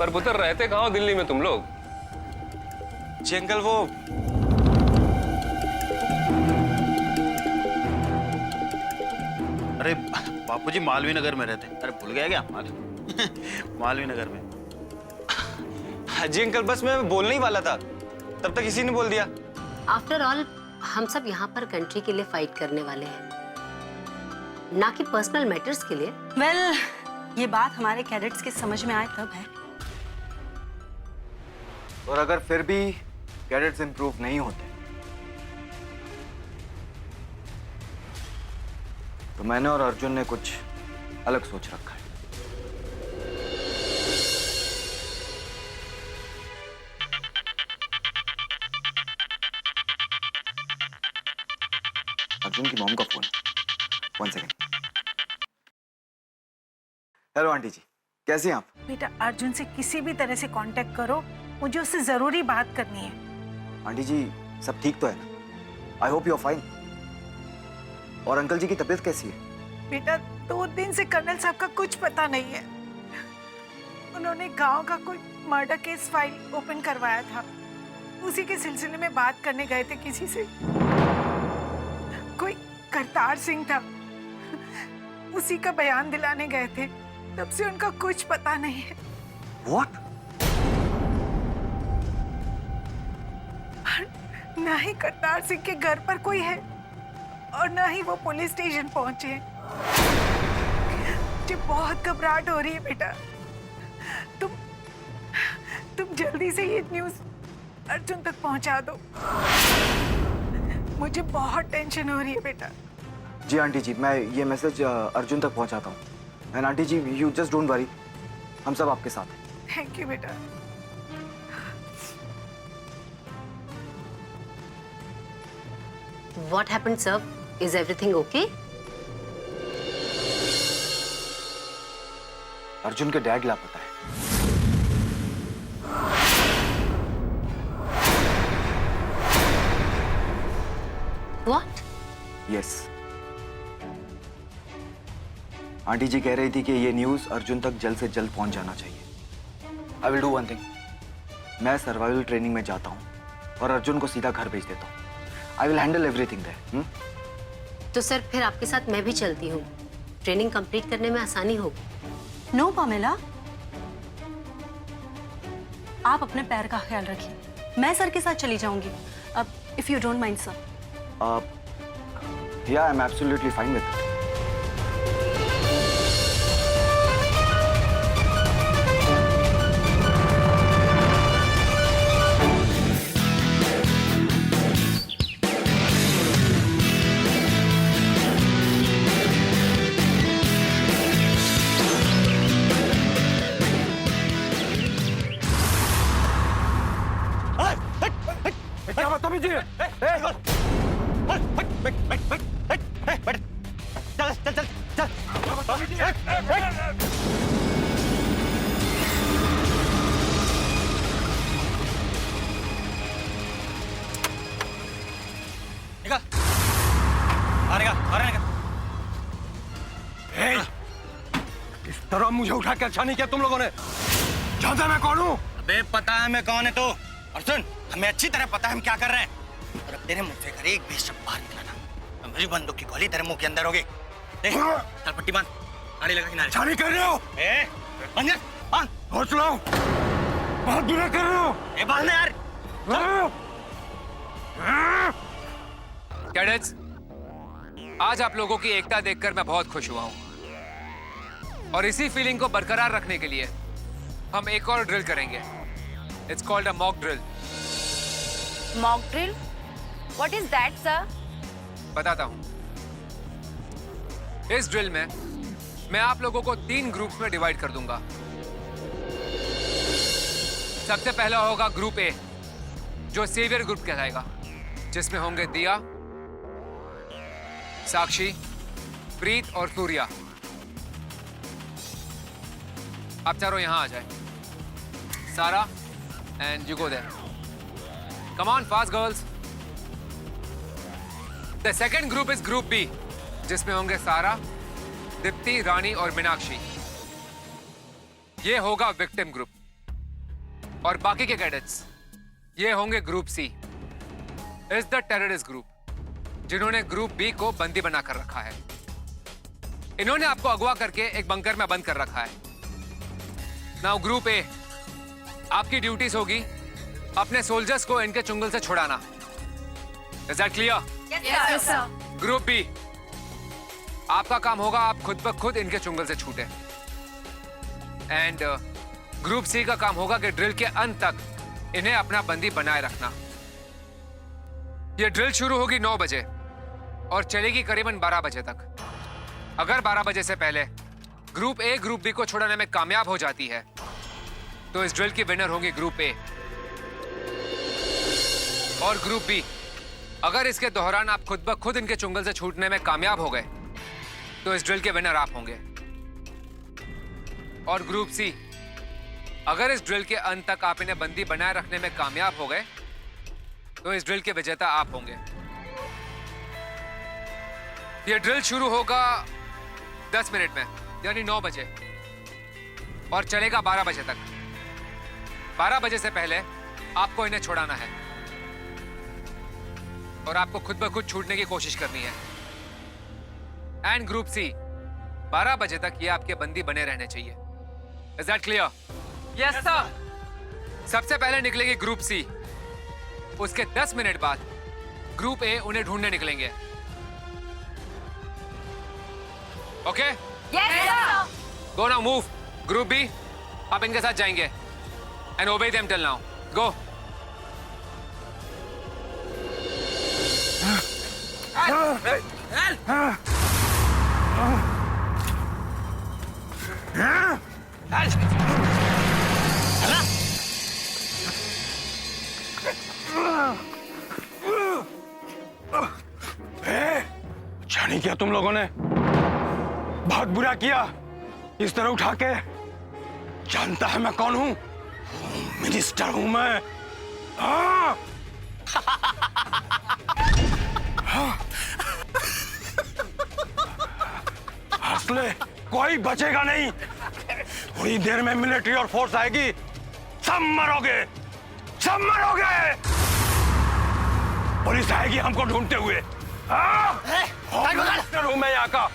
पर पुत्र रहते कहाँ हो दिल्ली में तुम लोग? जी अंकल वो अरे बापूजी मालवीय नगर में रहते। अरे भूल गया क्या? मालवीय नगर में। जी अंकल बस मैं बोलने ही वाला था, तब तक किसी ने बोल दिया। आफ्टर ऑल हम सब यहाँ पर कंट्री के लिए फाइट करने वाले हैं, ना कि पर्सनल मैटर्स के लिए। वेल, ये बात हमारे कैडेट्स के समझ में आए तब है। और अगर फिर भी कैडेट्स इंप्रूव नहीं होते तो मैंने और अर्जुन ने कुछ अलग सोच रखा है। अर्जुन की मॉम का फोन। 1 सेकेंड। हेलो आंटी जी, कैसी हैं आप? बेटा अर्जुन से किसी भी तरह से कांटेक्ट करो, मुझे उससे जरूरी बात करनी है। आंटी जी सब ठीक तो है ना? I hope you are fine. और अंकल जी की तबीयत कैसी है? बेटा 2 दिन से कर्नल साहब का कुछ पता नहीं है। उन्होंने गांव का कोई मर्डर केस फाइल ओपन करवाया था, उसी के सिलसिले में बात करने गए थे किसी से। कोई करतार सिंह था, उसी का बयान दिलाने गए थे। तब से उनका कुछ पता नहीं है। What? ना ही करतार सिंह के घर पर कोई है और ना ही वो पुलिस स्टेशन पहुंचे हैं। मुझे बहुत घबराहट हो रही है बेटा। तुम जल्दी से ये न्यूज़ अर्जुन तक पहुंचा दो। मुझे बहुत टेंशन हो रही है बेटा। जी आंटी जी, मैं ये मैसेज अर्जुन तक पहुंचाता हूँ। And aunty ji you just don't worry, हम सब आपके साथ हैं। थैंक यू बेटा। What happened, sir? Is everything okay? Arjun के डैड लापता है। What? यस। आंटी जी कह रही थी कि ये न्यूज़ अर्जुन तक जल्द से जल्द पहुंच जाना चाहिए। I will do one thing, मैं सर्वाइवल ट्रेनिंग में जाता हूँ और अर्जुन को सीधा घर भेज देता हूँ। I will handle everything there. तो सर फिर आपके साथ मैं भी चलती हूँ, ट्रेनिंग कंप्लीट करने में आसानी होगी। नो पामेला, आप अपने पैर का ख्याल रखिए, मैं सर के साथ चली जाऊंगी। अब if you don't mind sir. Yeah I am absolutely fine with it. क्या बदतमीजी है? चल चल चल निकल, इस तरह मुझे उठा के अच्छा नहीं किया तुम लोगों ने। जानता मैं कौन हूँ? अबे पता है मैं कौन है तो। और सुन, हमें अच्छी तरह पता है हम क्या कर रहे हैं। और अब तेरे मुंह से एक भी शब्द बाहर निकला ना, मेरी बंदूक की गोली तेरे मुंह के अंदर होगी। देख, चल पट्टी बांध, गाड़ी लगा किनारे। जानी कर रहे हो? बंद कर, बांध। होश लाओ, बहुत बुरा कर रहे हो। बांध यार। कैडेट्स, आज आप लोगों की एकता देखकर मैं बहुत खुश हुआ हूं। और इसी फीलिंग को बरकरार रखने के लिए हम एक और ड्रिल करेंगे। It's called a mock drill. Mock drill? What is that sir? बताता हूं। इस ड्रिल में मैं आप लोगों को 3 ग्रुप्स में डिवाइड कर दूंगा। सबसे पहला होगा ग्रुप ए, जो सेवियर ग्रुप कहलाएगा, जिसमें होंगे दिया, साक्षी, प्रीत और सूर्या। आप चारों यहां आ जाए। Sara and you go there. Come on fast girls. The second group is group B, जिसमें होंगे सारा, दीप्ति, रानी और मीनाक्षी। ये होगा विक्टिम ग्रुप। और बाकी के कैडेट्स ये होंगे group C, is the terrorist group, जिन्होंने ग्रुप बी को बंदी बनाकर रखा है। इन्होंने आपको अगवा करके एक बंकर में बंद कर रखा है। नाउ ग्रुप ए, आपकी ड्यूटीज होगी अपने सोल्जर्स को इनके चुंगल से छुड़ाना। Is that clear? Yes, sir. Group B, आपका काम होगा आप खुद ब खुद इनके चुंगल से छूटे। एंड ग्रुप सी का काम होगा कि ड्रिल के अंत तक इन्हें अपना बंदी बनाए रखना। यह ड्रिल शुरू होगी 9 बजे और चलेगी करीबन 12 बजे तक। अगर 12 बजे से पहले ग्रुप ए ग्रुप बी को छुड़ाने में कामयाब हो जाती है तो इस ड्रिल की विनर होगी ग्रुप ए। और ग्रुप बी, अगर इसके दौरान आप खुद ब खुद इनके चुंगल से छूटने में कामयाब हो गए तो इस ड्रिल के विनर आप होंगे। और ग्रुप सी, अगर इस ड्रिल के अंत तक आप इन्हें बंदी बनाए रखने में कामयाब हो गए तो इस ड्रिल के विजेता आप होंगे। यह ड्रिल शुरू होगा 10 मिनट में, यानी 9 बजे, और चलेगा 12 बजे तक। 12 बजे से पहले आपको इन्हें छुड़ाना है और आपको खुद ब खुद छूटने की कोशिश करनी है। एंड ग्रुप सी, 12 बजे तक ये आपके बंदी बने रहने चाहिए। Is that clear? Yes, sir. सबसे पहले निकलेगी ग्रुप सी, उसके 10 मिनट बाद ग्रुप ए उन्हें ढूंढने निकलेंगे। Okay? Yes, sir. Go now, move. Group B, आप इनके साथ जाएंगे एंड ओबे देम टिल नाउ। गो। अच्छा नहीं किया तुम लोगों ने, बहुत बुरा किया इस तरह उठा के। जानता है मैं कौन हूं? मिनिस्टर हूं मैं। हाँ। हंस ले, कोई बचेगा नहीं। थोड़ी देर में मिलिट्री और फोर्स आएगी, सब मरोगे, सब मरोगे। पुलिस आएगी हमको ढूंढते हुए। हाँ? मिनिस्टर हूं मैं यहाँ का।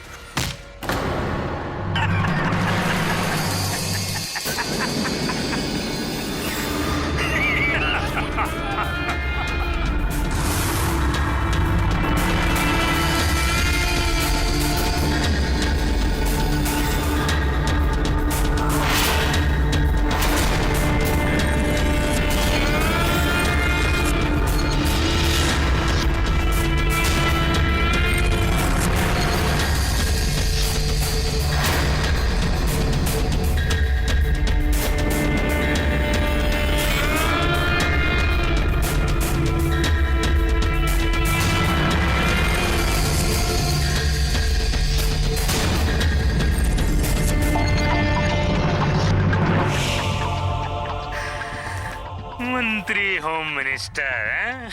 मंत्री होम मिनिस्टर हैं?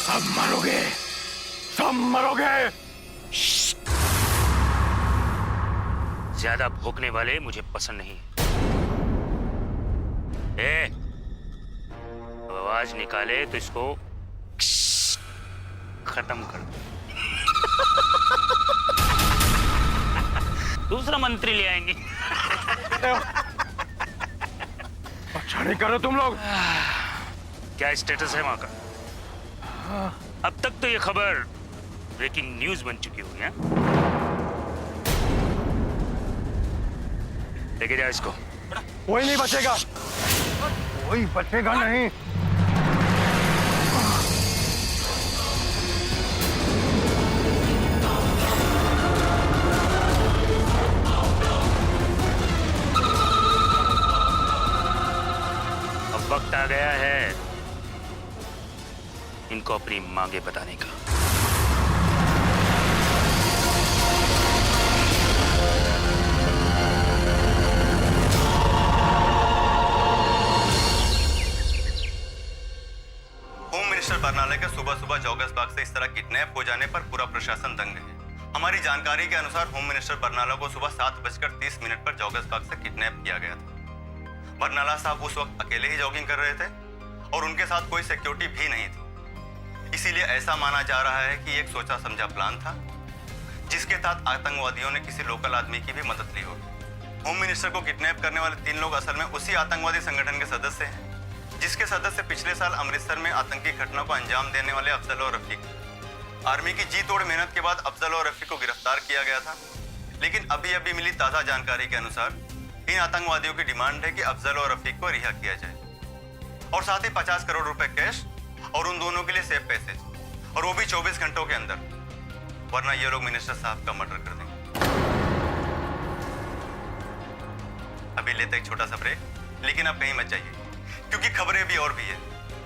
सब मरोगे, सब मरोगे। ज्यादा भौंकने वाले मुझे पसंद नहीं। ए, आवाज निकाले तो इसको खत्म कर दो। दूसरा मंत्री ले आएंगे। अच्छा नहीं कर रहे तुम लोग। क्या स्टेटस है वहां का? अब तक तो ये खबर ब्रेकिंग न्यूज बन चुकी होगी। हैं? लेके जाओ इसको। कोई नहीं बचेगा, कोई बचेगा नहीं। वक्त आ गया है इनको अपनी मांगे बताने का। होम मिनिस्टर बरनाला के सुबह सुबह जॉगर्स बाग से इस तरह किडनैप हो जाने पर पूरा प्रशासन दंग है। हमारी जानकारी के अनुसार होम मिनिस्टर बरनाला को सुबह 7:30 पर जॉगर्स पार्क से किडनैप किया गया था। बरनाला साहब उस वक्त अकेले ही जॉगिंग कर रहे थे और उनके साथ कोई सिक्योरिटी भी नहीं थी। इसीलिए ऐसा माना जा रहा है कि एक सोचा समझा प्लान था जिसके तहत आतंकवादियों ने किसी लोकल आदमी की भी मदद ली होगी। होम मिनिस्टर को किडनैप करने वाले 3 लोग असल में उसी आतंकवादी संगठन के सदस्य हैं जिसके सदस्य पिछले साल अमृतसर में आतंकी घटना को अंजाम देने वाले अफजल और रफीक। आर्मी की जी तोड़ मेहनत के बाद अफजल और रफीक को गिरफ्तार किया गया था, लेकिन अभी मिली ताजा जानकारी के अनुसार इन आतंकवादियों की डिमांड है कि अफजल और रफीक को रिहा किया जाए और साथ ही 50 करोड़ रुपए कैश और उन दोनों के लिए सेफ पैसेज, और वो भी 24 घंटों के अंदर, वरना ये लोग मिनिस्टर साहब का मर्डर कर देंगे। अभी लेते एक छोटा सा ब्रेक, लेकिन अब कहीं मत जाइए क्योंकि खबरें भी और भी है।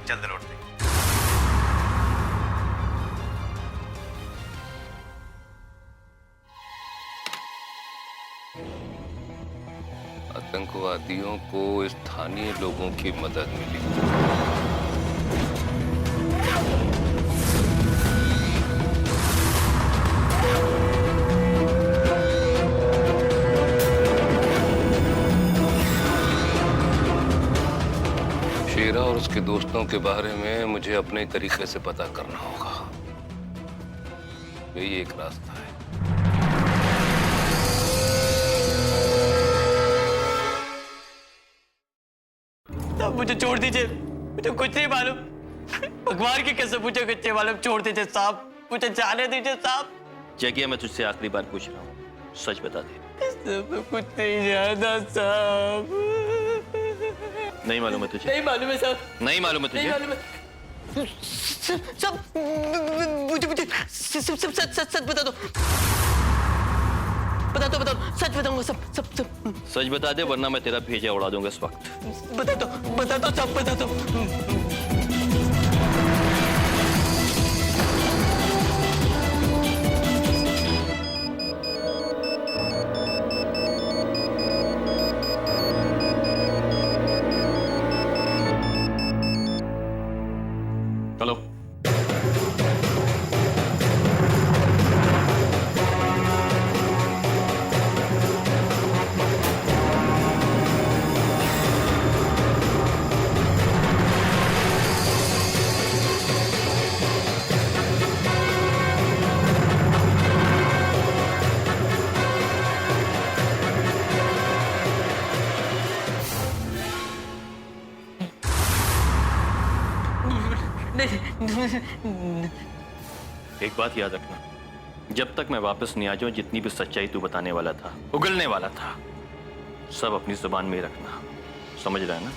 जल्द लौटते हैं। आतंकवादियों को स्थानीय लोगों की मदद मिली। शेरा और उसके दोस्तों के बारे में मुझे अपने तरीके से पता करना होगा। यही एक रास्ता है। साहब मुझे छोड़ दीजिए, मुझे कुछ नहीं मालूम। भगवान की कसम मुझे कुछ नहीं मालूम, छोड़ दीजिए साहब, मुझे जाने दीजिए साहब। जगिया, मैं तुझसे आखिरी बार पूछ रहा हूँ, सच बता दे। कुछ नहीं जाना साहब। नहीं मालूम है तुझे? नहीं मालूम है साहब। नहीं मालूम है तुझे? नहीं मालूम है सब। मुझे सच बता दो, सच बताऊंगा सब। सच बता दे वरना मैं तेरा भेजा उड़ा दूंगा इस वक्त। बता दो सब बता दो। चलो। एक बात याद रखना, जब तक मैं वापस नहीं आ जाऊं जितनी भी सच्चाई तू बताने वाला था, उगलने वाला था, सब अपनी जुबान में ही रखना, समझ रहा है ना?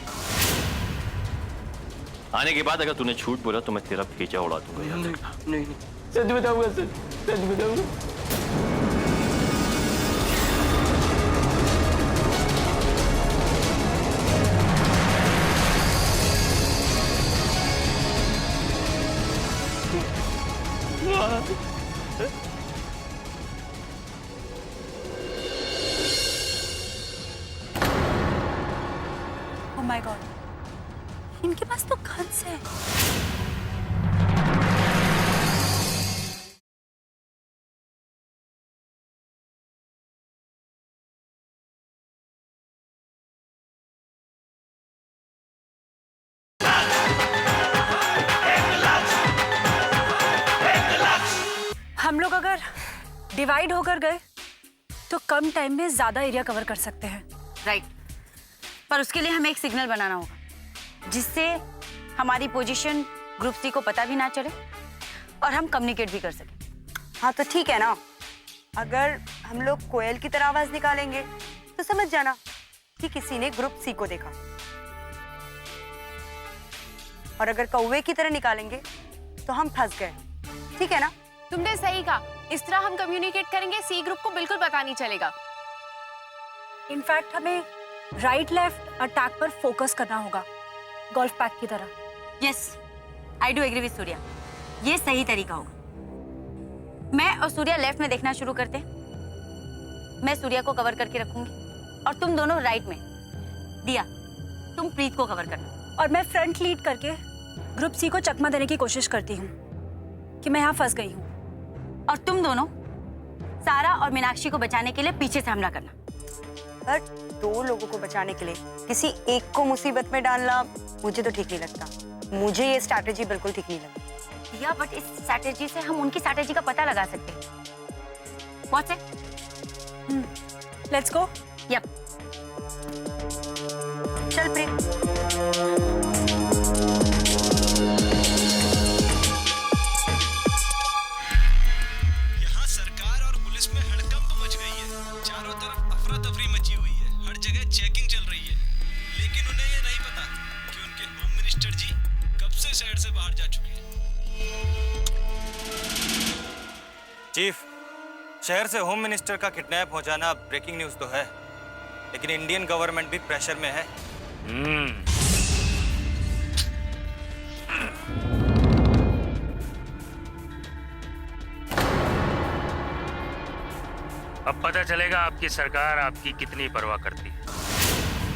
आने के बाद अगर तूने झूठ बोला तो मैं तेरा भेजा उड़ा दूंगा, याद रखना। नहीं सच बताऊंगा, सच बताऊंगा। Oh my God, इनके पास तो गन्स है। हम लोग अगर डिवाइड होकर गए तो कम टाइम में ज्यादा एरिया कवर कर सकते हैं। राइट, पर उसके लिए हमें एक सिग्नल बनाना होगा जिससे हमारी पोजीशन ग्रुप सी को पता भी ना चले और हम कम्युनिकेट भी कर सकें। हाँ तो ठीक है ना, अगर हम लोग कोयल की तरह आवाज निकालेंगे तो समझ जाना कि किसी ने ग्रुप सी को देखा, और अगर कौवे की तरह निकालेंगे तो हम फंस गए। ठीक है ना? तुमने सही कहा, इस तरह हम कम्युनिकेट करेंगे, सी ग्रुप को बिल्कुल पता नहीं चलेगा। इनफैक्ट हमें राइट लेफ्ट अटैक पर फोकस करना होगा, गोल्फ पैक की तरह। Yes, I do agree with Surya, ये सही तरीका होगा। मैं और सूर्या लेफ्ट में देखना शुरू करते हैं। मैं सूर्या को कवर करके रखूंगी और तुम दोनों राइट में। दिया, तुम प्रीत को कवर करना। और मैं फ्रंट लीड करके ग्रुप सी को चकमा देने की कोशिश करती हूँ कि मैं यहाँ फंस गई हूँ। और तुम दोनों सारा और मीनाक्षी को बचाने के लिए पीछे से हमला करना। पर 2 लोगों को बचाने के लिए किसी एक को मुसीबत में डालना मुझे तो ठीक नहीं लगता। मुझे ये स्ट्रैटेजी बिल्कुल ठीक नहीं लगती। या बट इस स्ट्रैटेजी से हम उनकी स्ट्रैटेजी का पता लगा सकते हैं। What's it? Let's go. Yup. चल प्रीत। यहाँ सरकार और पुलिस में हड़कंप मच गई है। चारों तरफ अफरा तफरी मची हुई है। हर जगह चेकिंग चल रही है। लेकिन उन्हें ये नहीं पता कि उनके होम मिनिस्टर जी कब से शहर से बाहर जा चुके हैं। चीफ, शहर से होम मिनिस्टर का किडनैप हो जाना ब्रेकिंग न्यूज तो है, लेकिन इंडियन गवर्नमेंट भी प्रेशर में है। अब पता चलेगा आपकी सरकार आपकी कितनी परवाह करती है।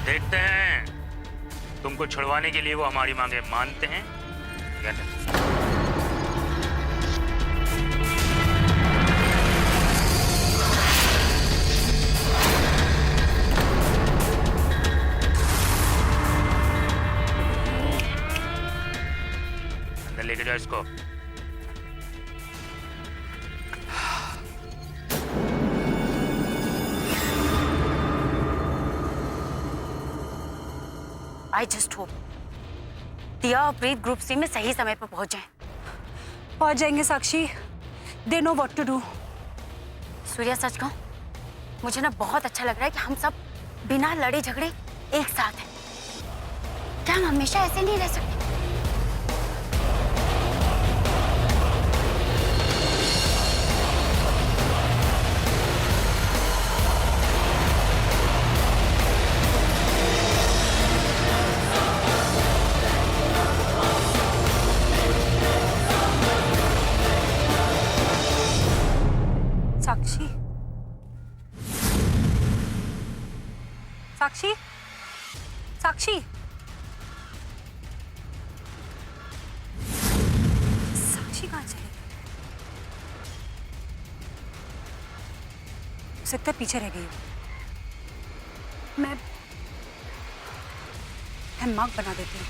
देखते हैं तुमको छुड़वाने के लिए वो हमारी मांगे मानते हैं या नहीं। अंदर लेके जाओ इसको। आई जस्ट होप दिया और प्रीत ग्रुप सी में सही समय पर पहुंच जाएं। पहुंच जाएंगे Sakshi. They know what to do. Surya, सच कहूं, मुझे ना बहुत अच्छा लग रहा है कि हम सब बिना लड़े झगड़े एक साथ हैं। क्या हम हमेशा ऐसे नहीं रह सकते? साक्षी, साक्षी, साक्षी, साक्षी कहाँ चली? हो सकता है पीछे रह गई हो। मैं मार्क बना देती हूँ।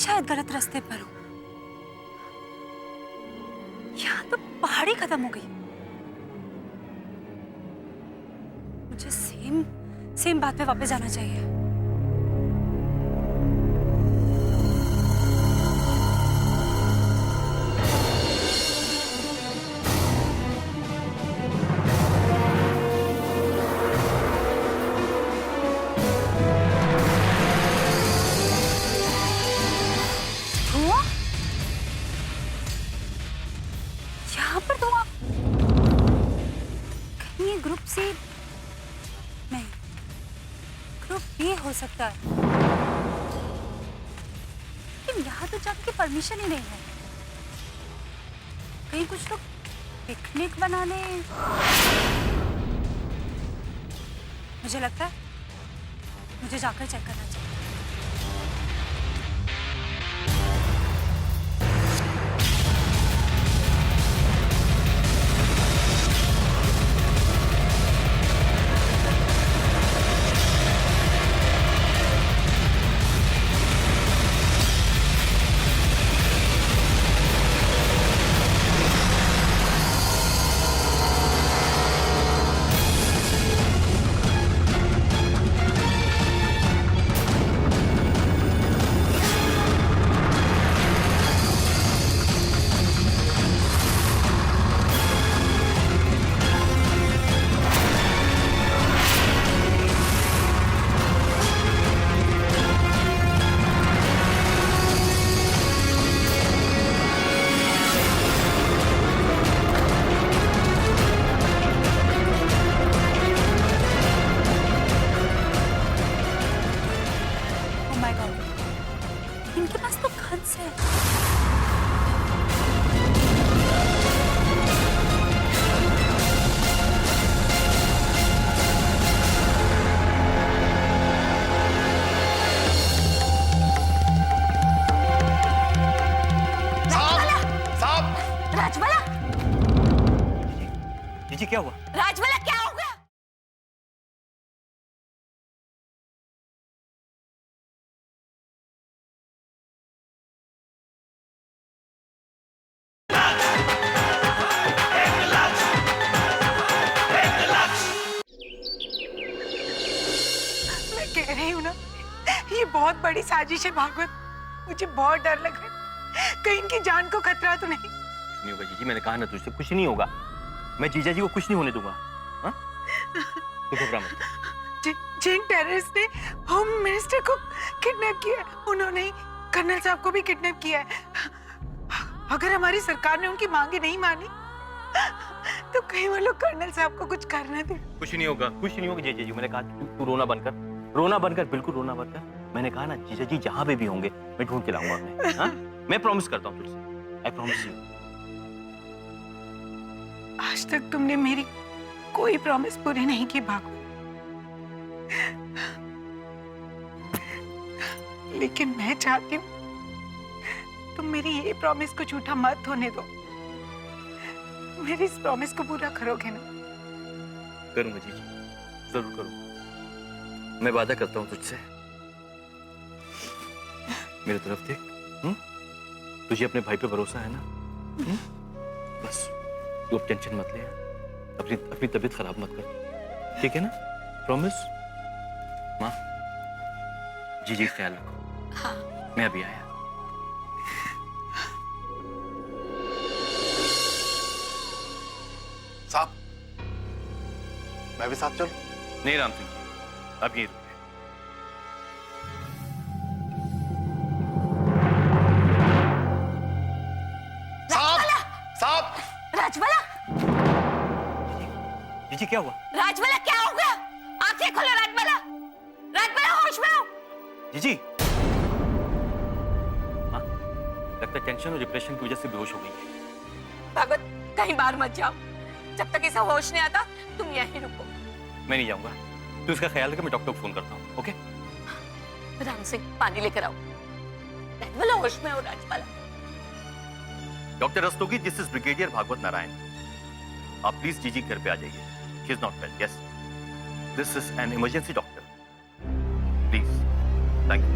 शायद गलत रास्ते पर हूं। यहाँ तो पहाड़ी खत्म हो गई। मुझे सेम बात पे वापस जाना चाहिए। ग्रुप सी नहीं, ग्रुप बी हो सकता है, लेकिन यहाँ तो जाने की परमिशन ही नहीं है। कहीं कुछ लोग पिकनिक बनाने, मुझे लगता है मुझे जाकर चेक करना चाहिए। जी क्या हुआ? राजबाला क्या हो गया? मैं कह रही हूँ ना, ये बहुत बड़ी साजिश है भागवत। मुझे बहुत डर लग रहा है, कहीं इनकी जान को खतरा तो नहीं। कुछ नहीं होगा जीजी, मैंने कहा ना तुझसे, कुछ नहीं होगा। मैं जीजा जी को कुछ नहीं होने दूंगा। हाँ? तू घबरा मत। जिन टेररिस्ट ने होम मिनिस्टर को किडनैप किया है, उन्होंने ही कर्नल साहब को भी किडनैप किया है। अगर हमारी सरकार ने उनकी मांगे नहीं मानी तो कहीं वो लोग कर्नल साहब को कुछ करना दे। कुछ नहीं होगा, कुछ नहीं होगा जीजा जी। मैंने कहा तू रोना बंद कर, रोना बंद कर, बिल्कुल रोना बंद कर। मैंने कहा ना जीजा जी जहां पे भी होंगे मैं ढूंढ के लाऊंगा अपने। हाँ? मैं प्रॉमिस करता हूँ तुझसे, आई प्रॉमिस यू। आज तक तुमने मेरी कोई प्रॉमिस पूरी नहीं की भागवत, लेकिन मैं चाहती हूँ तुम मेरी ये प्रॉमिस को झूठा मत होने दो। मेरी इस प्रॉमिस को पूरा करोगे ना? करूंगा जीजी, जरूर करूंगा। मैं वादा करता हूँ तुझसे। मेरी तरफ देख। तुझे अपने भाई पे भरोसा है ना? बस तू अब टेंशन मत ले, अपनी तबीयत खराब मत कर, ठीक है ना? प्रॉमिस? माँ, जीजी ख्याल रखो। हाँ। मैं अभी आया। साहब, मैं भी साथ चलूं? नहीं राम सिंह जी, अब यही रुकिए। साहब! राजबाला! जीजी क्या हुआ? राजबाला क्या हो गया? आंखें खोलो राजबाला! राजबाला होश में आओ! जीजी! हाँ, लगता है टेंशन और डिप्रेशन की वजह से बेहोश हो गई है। भागवत, कहीं बाहर मत जाओ। जब तक ऐसा होश नहीं आता तुम यहीं रुको। मैं नहीं जाऊंगा, तू इसका ख्याल रख, मैं डॉक्टर को फोन करता हूँ। ओके? राम सिंह, पानी लेकर आओ। राजबाला होश में आओ। Rajbala, doctor Rastogi, this is brigadier Bhagwat Narayan. आप प्लीज जीजी घर पे आ जाइए। She is not well. Yes, this is an emergency doctor, please. Thank you.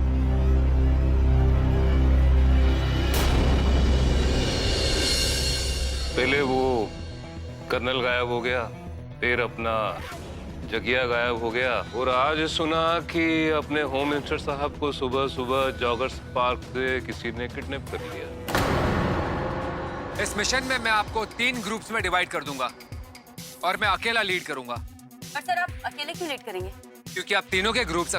पहले वो कर्नल गायब हो गया, फिर अपना जगिया गायब हो गया, और आज सुना कि अपने होम मिनिस्टर साहब को सुबह सुबह जॉगर्स पार्क से किसी ने किडनैप कर लिया। इस मिशन में मैं आपको 3 ग्रुप्स में डिवाइड कर दूंगा और मैं अकेला लीड करूंगा। पर सर, आप अकेले क्यों लीड करेंगे? क्योंकि आप तीनों के ग्रुप्स